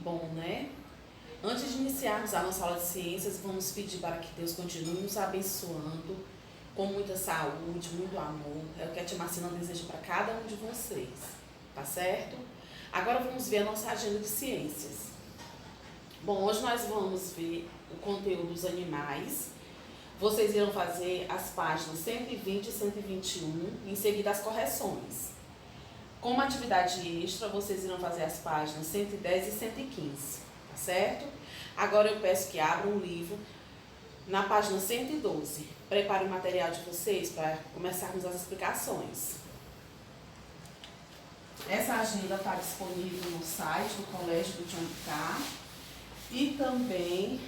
Bom, né? Antes de iniciarmos a nossa aula de ciências, vamos pedir para que Deus continue nos abençoando com muita saúde, muito amor. É o que a tia Marcina deseja para cada um de vocês, tá certo? Agora vamos ver a nossa agenda de ciências. Bom, hoje nós vamos ver o conteúdo dos animais. Vocês irão fazer as páginas 120 e 121, em seguida as correções. Como atividade extra, vocês irão fazer as páginas 110 e 115, tá certo? Agora eu peço que abram o livro na página 112. Prepare o material de vocês para começarmos as explicações. Essa agenda está disponível no site do Colégio do Tião Picá e também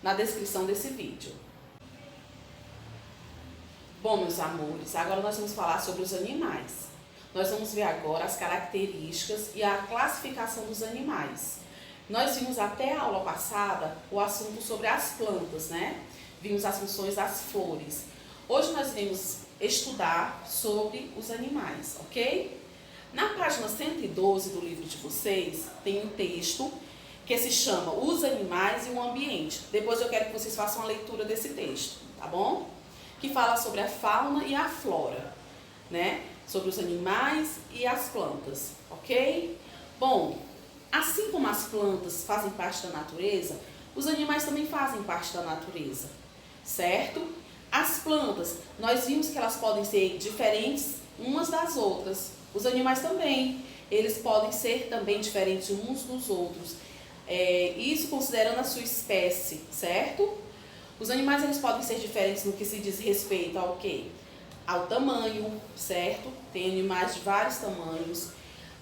na descrição desse vídeo. Bom, meus amores, agora nós vamos falar sobre os animais. Nós vamos ver agora as características e a classificação dos animais. Nós vimos até a aula passada o assunto sobre as plantas, né? Vimos as funções das flores. Hoje nós iremos estudar sobre os animais, ok? Na página 112 do livro de vocês, tem um texto que se chama Os Animais e o Ambiente. Depois eu quero que vocês façam a leitura desse texto, tá bom? Que fala sobre a fauna e a flora, né? Sobre os animais e as plantas, ok? Bom, assim como as plantas fazem parte da natureza, os animais também fazem parte da natureza, certo? As plantas, nós vimos que elas podem ser diferentes umas das outras. Os animais também, eles podem ser também diferentes uns dos outros. Isso considerando a sua espécie, certo? Os animais, eles podem ser diferentes no que se diz respeito ao quê? Ao tamanho, certo? Tem animais de vários tamanhos.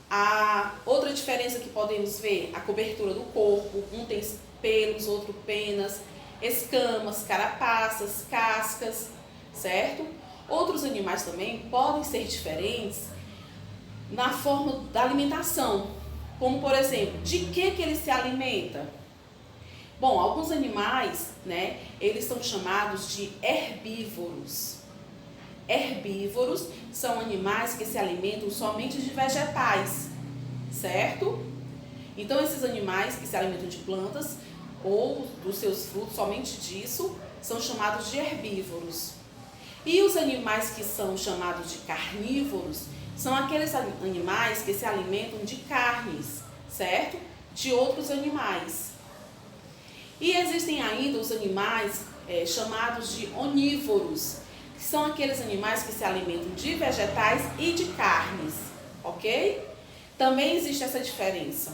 A outra diferença que podemos ver, a cobertura do corpo. Um tem pelos, outro penas, escamas, carapaças, cascas, certo? Outros animais também podem ser diferentes na forma da alimentação. Como, por exemplo, de que ele se alimenta? Bom, alguns animais, né, eles são chamados de herbívoros. Herbívoros são animais que se alimentam somente de vegetais, certo? Então, esses animais que se alimentam de plantas ou dos seus frutos, somente disso, são chamados de herbívoros. E os animais que são chamados de carnívoros são aqueles animais que se alimentam de carnes, certo? De outros animais. E existem ainda os animais chamados de onívoros, que são aqueles animais que se alimentam de vegetais e de carnes, ok? Também existe essa diferença.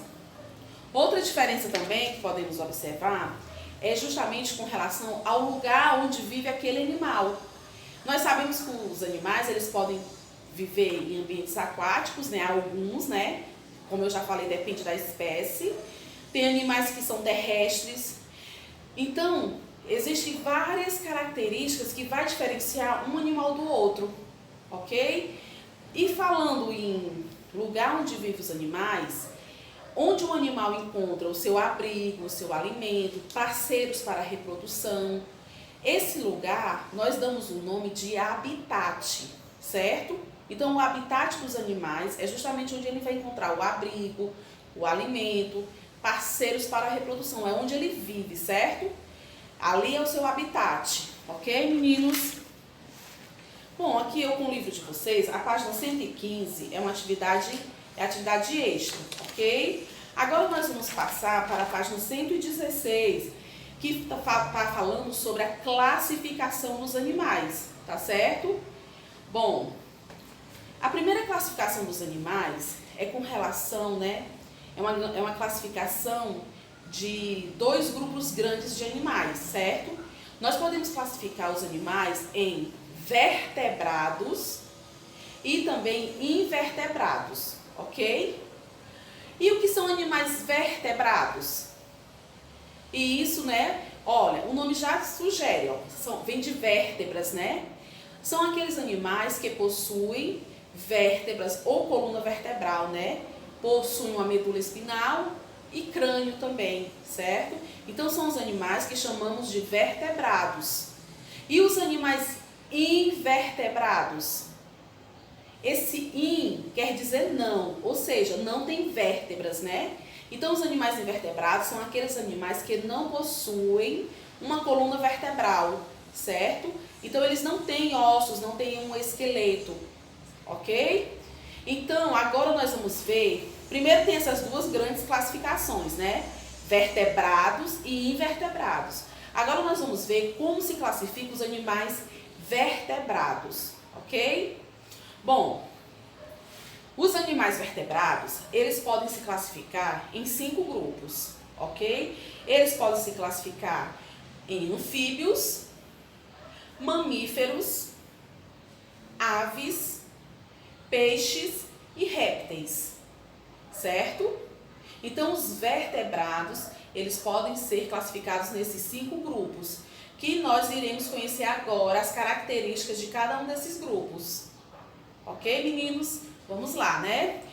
Outra diferença também que podemos observar é justamente com relação ao lugar onde vive aquele animal. Nós sabemos que os animais, eles podem viver em ambientes aquáticos, né? Alguns, né? Como eu já falei, depende da espécie. Tem animais que são terrestres. Então, existem várias características que vai diferenciar um animal do outro, ok? E falando em lugar onde vivem os animais, onde o animal encontra o seu abrigo, o seu alimento, parceiros para a reprodução, esse lugar nós damos o nome de habitat, certo? Então, o habitat dos animais é justamente onde ele vai encontrar o abrigo, o alimento, parceiros para a reprodução, é onde ele vive, certo? Ali é o seu habitat, ok, meninos? Bom, aqui eu com o livro de vocês, a página 115 é uma atividade extra, ok? Agora nós vamos passar para a página 116, que está falando sobre a classificação dos animais, tá certo? Bom, a primeira classificação dos animais é com relação, né? É uma classificação de dois grupos grandes de animais, certo? Nós podemos classificar os animais em vertebrados e também invertebrados, ok? E o que são animais vertebrados? E isso, né? Olha, o nome já sugere, ó, vem de vértebras, né? São aqueles animais que possuem vértebras ou coluna vertebral, né? Possuem uma medula espinal e crânio também, certo? Então, são os animais que chamamos de vertebrados. E os animais invertebrados? Esse in quer dizer não, ou seja, não tem vértebras, né? Então, os animais invertebrados são aqueles animais que não possuem uma coluna vertebral, certo? Então, eles não têm ossos, não têm um esqueleto, ok? Então, agora nós vamos ver, primeiro tem essas duas grandes classificações, né? Vertebrados e invertebrados. Agora nós vamos ver como se classificam os animais vertebrados, ok? Bom, os animais vertebrados, eles podem se classificar em 5 grupos, ok? Eles podem se classificar em anfíbios, mamíferos, aves, peixes e répteis, certo? Então, os vertebrados, eles podem ser classificados nesses 5 grupos, que nós iremos conhecer agora as características de cada um desses grupos. Ok, meninos? Vamos lá, né?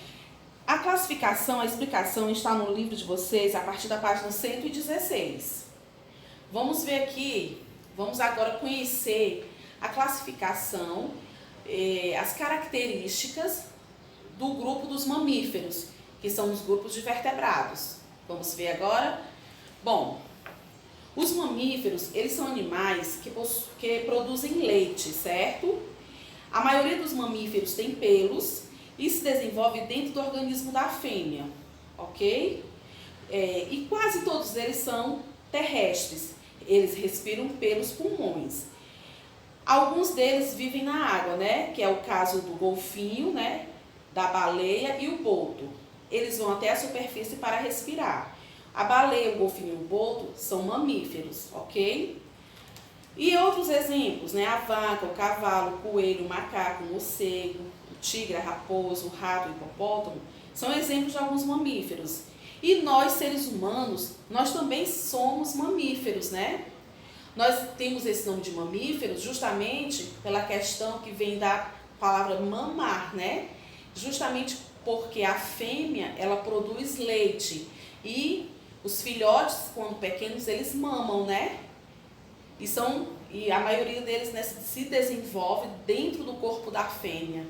A classificação, a explicação está no livro de vocês a partir da página 116. Vamos ver aqui, vamos agora conhecer a classificação, as características do grupo dos mamíferos, que são os grupos de vertebrados. Vamos ver agora? Bom, os mamíferos, eles são animais que produzem leite, certo? A maioria dos mamíferos tem pelos e se desenvolve dentro do organismo da fêmea, ok? E quase todos eles são terrestres, eles respiram pelos pulmões. Alguns deles vivem na água, né? Que é o caso do golfinho, né? Da baleia e o boto. Eles vão até a superfície para respirar. A baleia, o golfinho e o boto são mamíferos, ok? E outros exemplos, né? A vaca, o cavalo, o coelho, o macaco, o morcego, o tigre, a raposa, o rato, o hipopótamo, são exemplos de alguns mamíferos. E nós, seres humanos, nós também somos mamíferos, né? Nós temos esse nome de mamíferos justamente pela questão que vem da palavra mamar, né? Justamente porque a fêmea, ela produz leite e os filhotes, quando pequenos, eles mamam, né? E a maioria deles, né, se desenvolve dentro do corpo da fêmea.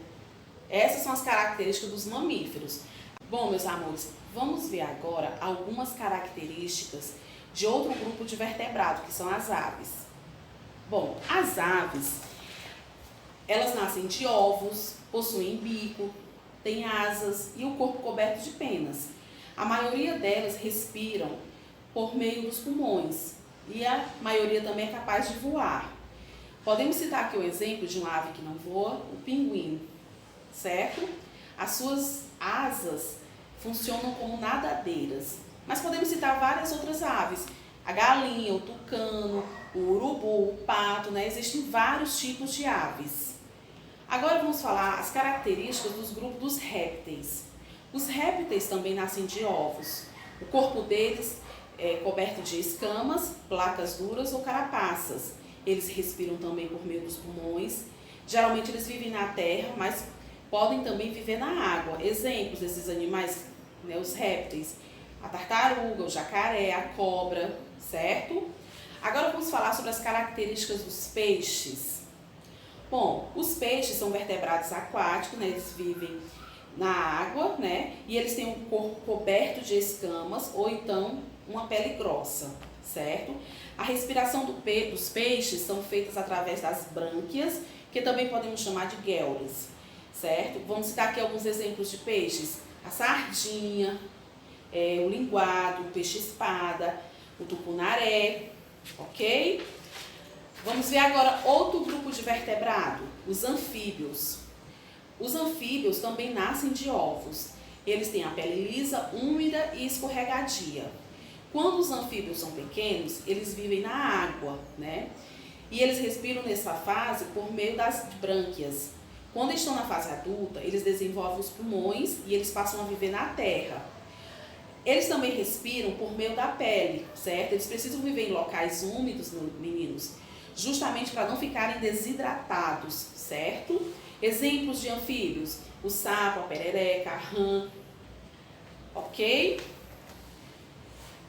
Essas são as características dos mamíferos. Bom, meus amores, vamos ver agora algumas características de outro grupo de vertebrado, que são as aves. Bom, as aves, elas nascem de ovos, possuem bico, têm asas e o corpo coberto de penas. A maioria delas respiram por meio dos pulmões e a maioria também é capaz de voar. Podemos citar aqui o exemplo de uma ave que não voa, o pinguim, certo? As suas asas funcionam como nadadeiras. Mas podemos citar várias outras aves, a galinha, o tucano, o urubu, o pato, né? Existem vários tipos de aves. Agora vamos falar as características dos grupos dos répteis. Os répteis também nascem de ovos. O corpo deles é coberto de escamas, placas duras ou carapaças. Eles respiram também por meio dos pulmões. Geralmente eles vivem na terra, mas podem também viver na água. Exemplos desses animais, né, os répteis, a tartaruga, o jacaré, a cobra, certo? Agora vamos falar sobre as características dos peixes. Bom, os peixes são vertebrados aquáticos, né? Eles vivem na água, né? E eles têm um corpo coberto de escamas ou então uma pele grossa, certo? A respiração dos peixes são feitas através das brânquias, que também podemos chamar de guelras, certo? Vamos citar aqui alguns exemplos de peixes. A sardinha, o linguado, o peixe-espada, o tucunaré, ok? Vamos ver agora outro grupo de vertebrado, os anfíbios. Os anfíbios também nascem de ovos. Eles têm a pele lisa, úmida e escorregadia. Quando os anfíbios são pequenos, eles vivem na água, né? E eles respiram nessa fase por meio das brânquias. Quando estão na fase adulta, eles desenvolvem os pulmões e eles passam a viver na terra. Eles também respiram por meio da pele, certo? Eles precisam viver em locais úmidos, meninos, justamente para não ficarem desidratados, certo? Exemplos de anfíbios, o sapo, a perereca, a rã, ok?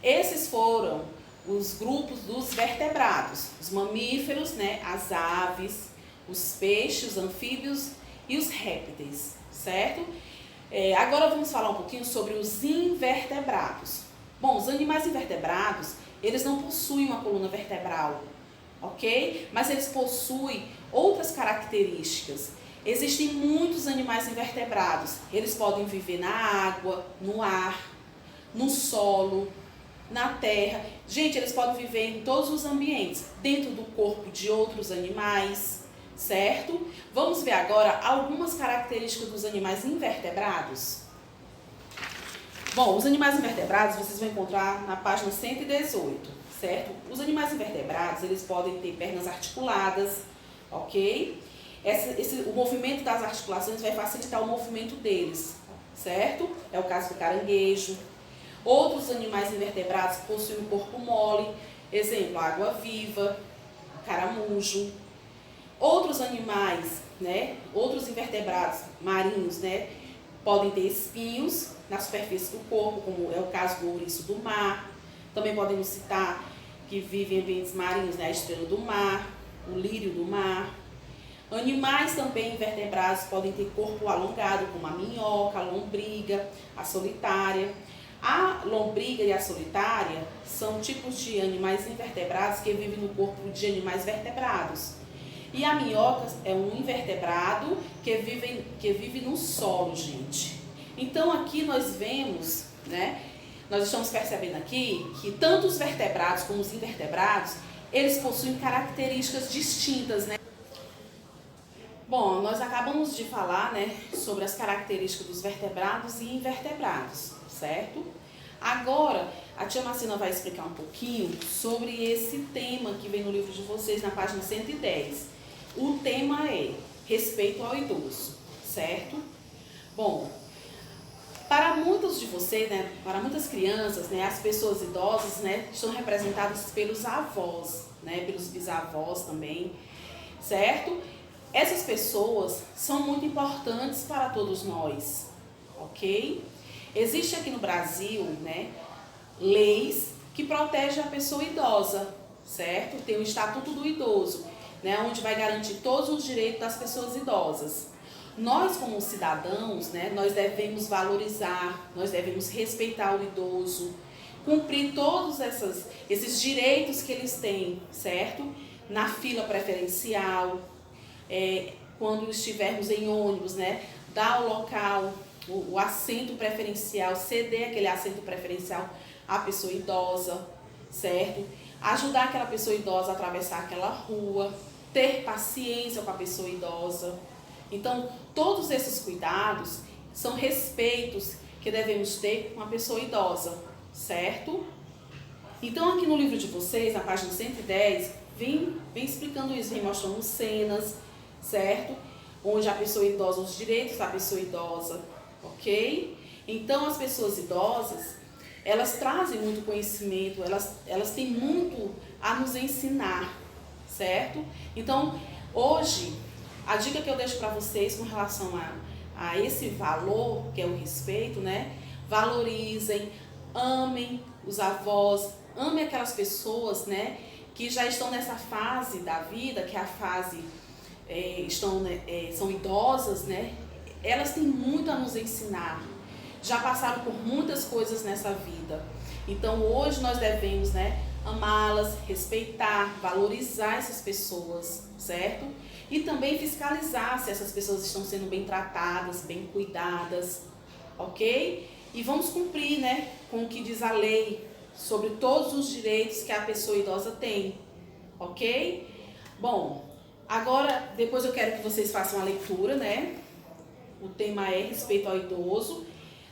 Esses foram os grupos dos vertebrados, os mamíferos, né, as aves, os peixes, os anfíbios e os répteis, certo? Agora vamos falar um pouquinho sobre os invertebrados. Bom, os animais invertebrados, eles não possuem uma coluna vertebral, ok? Mas eles possuem outras características. Existem muitos animais invertebrados. Eles podem viver na água, no ar, no solo, na terra. Gente, eles podem viver em todos os ambientes, dentro do corpo de outros animais, certo? Vamos ver agora algumas características dos animais invertebrados. Bom, os animais invertebrados vocês vão encontrar na página 118, certo? Os animais invertebrados, eles podem ter pernas articuladas, ok? O movimento das articulações vai facilitar o movimento deles, certo? É o caso do caranguejo. Outros animais invertebrados possuem um corpo mole, exemplo, água-viva, caramujo. Outros animais, outros invertebrados marinhos, podem ter espinhos na superfície do corpo, como é o caso do ouriço do mar. Também podemos citar que vivem em ambientes marinhos, a estrela do mar, o lírio do mar. Animais também invertebrados podem ter corpo alongado, como a minhoca, a lombriga, a solitária. A lombriga e a solitária são tipos de animais invertebrados que vivem no corpo de animais vertebrados. E a minhoca é um invertebrado que vive no solo, gente. Então aqui nós vemos, nós estamos percebendo aqui que tanto os vertebrados como os invertebrados, eles possuem características distintas, Bom, nós acabamos de falar, sobre as características dos vertebrados e invertebrados, certo? Agora, a tia Marcina vai explicar um pouquinho sobre esse tema que vem no livro de vocês, na página 110. O tema é respeito ao idoso, certo? Bom, para muitos de vocês, para muitas crianças, as pessoas idosas, estão representadas pelos avós, pelos bisavós também, certo? Essas pessoas são muito importantes para todos nós, ok? Existe aqui no Brasil, leis que protegem a pessoa idosa, certo? Tem o Estatuto do Idoso, onde vai garantir todos os direitos das pessoas idosas. Nós, como cidadãos, nós devemos valorizar, nós devemos respeitar o idoso, cumprir todos esses direitos que eles têm, certo? Na fila preferencial, quando estivermos em ônibus, dar o local, o assento preferencial, ceder aquele assento preferencial à pessoa idosa, certo? Ajudar aquela pessoa idosa a atravessar aquela rua, ter paciência com a pessoa idosa. Então, todos esses cuidados são respeitos que devemos ter com a pessoa idosa, certo? Então, aqui no livro de vocês, na página 110, vem explicando isso, vem mostrando cenas, certo? Onde a pessoa idosa, os direitos da pessoa idosa, ok? Então, as pessoas idosas, elas trazem muito conhecimento, elas têm muito a nos ensinar, certo? Então, hoje, a dica que eu deixo para vocês com relação a esse valor, que é o respeito, valorizem, amem os avós, amem aquelas pessoas, que já estão nessa fase da vida, que é a fase, são idosas, elas têm muito a nos ensinar, já passaram por muitas coisas nessa vida. Então hoje nós devemos, amá-las, respeitar, valorizar essas pessoas, certo? E também fiscalizar se essas pessoas estão sendo bem tratadas, bem cuidadas, ok? E vamos cumprir, com o que diz a lei sobre todos os direitos que a pessoa idosa tem, ok? Bom, agora, depois eu quero que vocês façam a leitura, O tema é respeito ao idoso,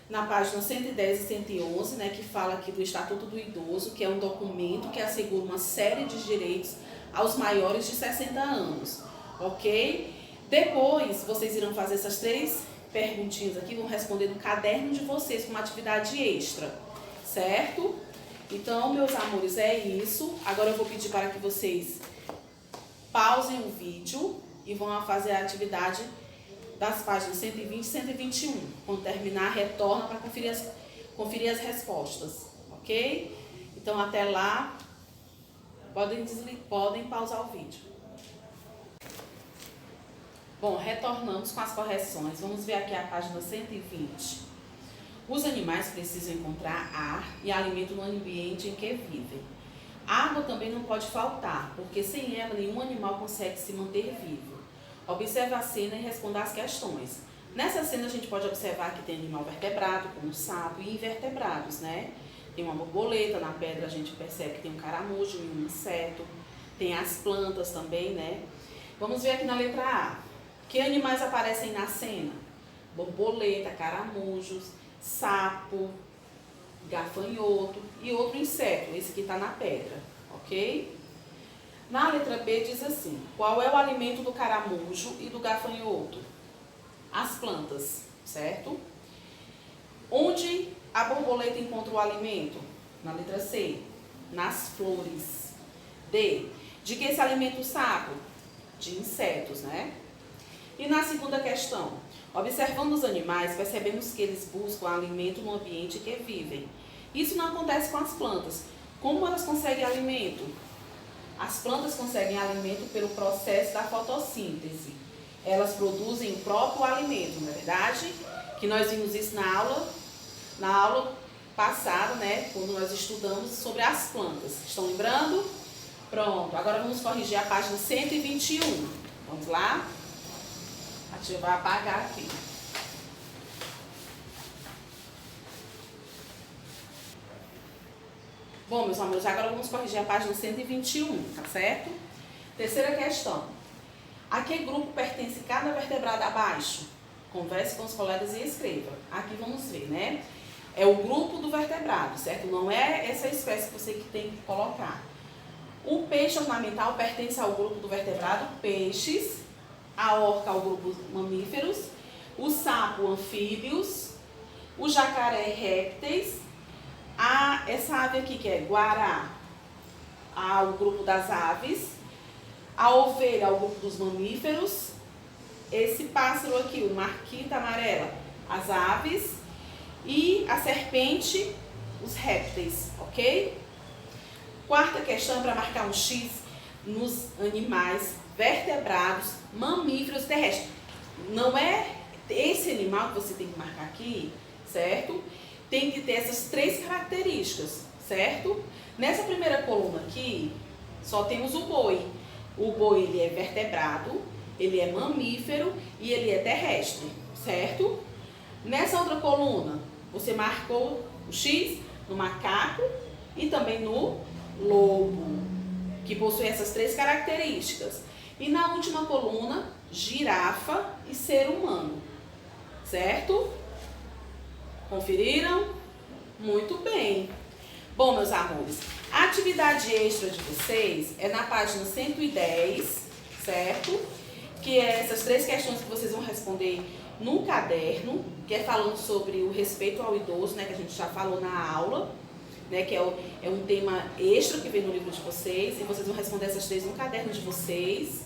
na página 110 e 111, que fala aqui do Estatuto do Idoso, que é um documento que assegura uma série de direitos aos maiores de 60 anos, ok? Depois, vocês irão fazer essas 3 perguntinhas aqui, vão responder no caderno de vocês, com uma atividade extra, certo? Então, meus amores, é isso. Agora eu vou pedir para que vocês pausem o vídeo e vão fazer a atividade das páginas 120 e 121. Quando terminar, retorna para conferir as respostas, ok? Então, até lá, podem pausar o vídeo. Bom, retornamos com as correções. Vamos ver aqui a página 120. Os animais precisam encontrar ar e alimento no ambiente em que vivem. Água também não pode faltar, porque sem ela nenhum animal consegue se manter vivo. Observe a cena e responda as questões. Nessa cena a gente pode observar que tem animal vertebrado, como o sapo, e invertebrados, né? Tem uma borboleta, na pedra a gente percebe que tem um caramujo e um inseto. Tem as plantas também, né? Vamos ver aqui na letra A. Que animais aparecem na cena? Borboleta, caramujos, sapo, gafanhoto e outro inseto, esse que está na pedra, ok? Na letra B diz assim, qual é o alimento do caramujo e do gafanhoto? As plantas, certo? Onde a borboleta encontra o alimento? Na letra C, nas flores. D, de que se alimenta o sapo? De insetos, né? E na segunda questão, observando os animais, percebemos que eles buscam alimento no ambiente em que vivem. Isso não acontece com as plantas. Como elas conseguem alimento? As plantas conseguem alimento pelo processo da fotossíntese. Elas produzem o próprio alimento, não é verdade? Que nós vimos isso na aula passada, né? Quando nós estudamos sobre as plantas. Estão lembrando? Pronto, agora vamos corrigir a página 121. Vamos lá? A tia vai apagar aqui. Bom, meus amores, agora vamos corrigir a página 121, tá certo? Terceira questão. A que grupo pertence cada vertebrado abaixo? Converse com os colegas e escreva. Aqui vamos ver, né? É o grupo do vertebrado, certo? Não é essa espécie que você tem que colocar. O peixe ornamental pertence ao grupo do vertebrado peixes, a orca ao grupo mamíferos, o sapo anfíbios, o jacaré répteis, essa ave aqui que é guará ao grupo das aves, a ovelha ao grupo dos mamíferos, esse pássaro aqui, o marquita amarela, as aves e a serpente, os répteis, ok? Quarta questão para marcar um X nos animais vertebrados, mamíferos e terrestres. Não é esse animal que você tem que marcar aqui, certo? Tem que ter essas três características, certo? Nessa primeira coluna aqui, só temos o boi. O boi, ele é vertebrado, ele é mamífero e ele é terrestre, certo? Nessa outra coluna, você marcou o X no macaco e também no lobo, que possui essas três características. E na última coluna, girafa e ser humano, certo? Conferiram? Muito bem. Bom, meus amores, a atividade extra de vocês é na página 110, certo? Que é essas três questões que vocês vão responder no caderno, que é falando sobre o respeito ao idoso, né, que a gente já falou na aula, né, que é um tema extra que vem no livro de vocês, e vocês vão responder essas três no caderno de vocês,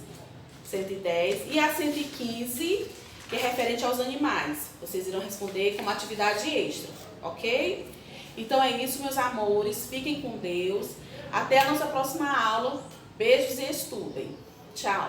110, e a 115, que é referente aos animais. Vocês irão responder como atividade extra, ok? Então é isso, meus amores, fiquem com Deus, até a nossa próxima aula, beijos e estudem. Tchau!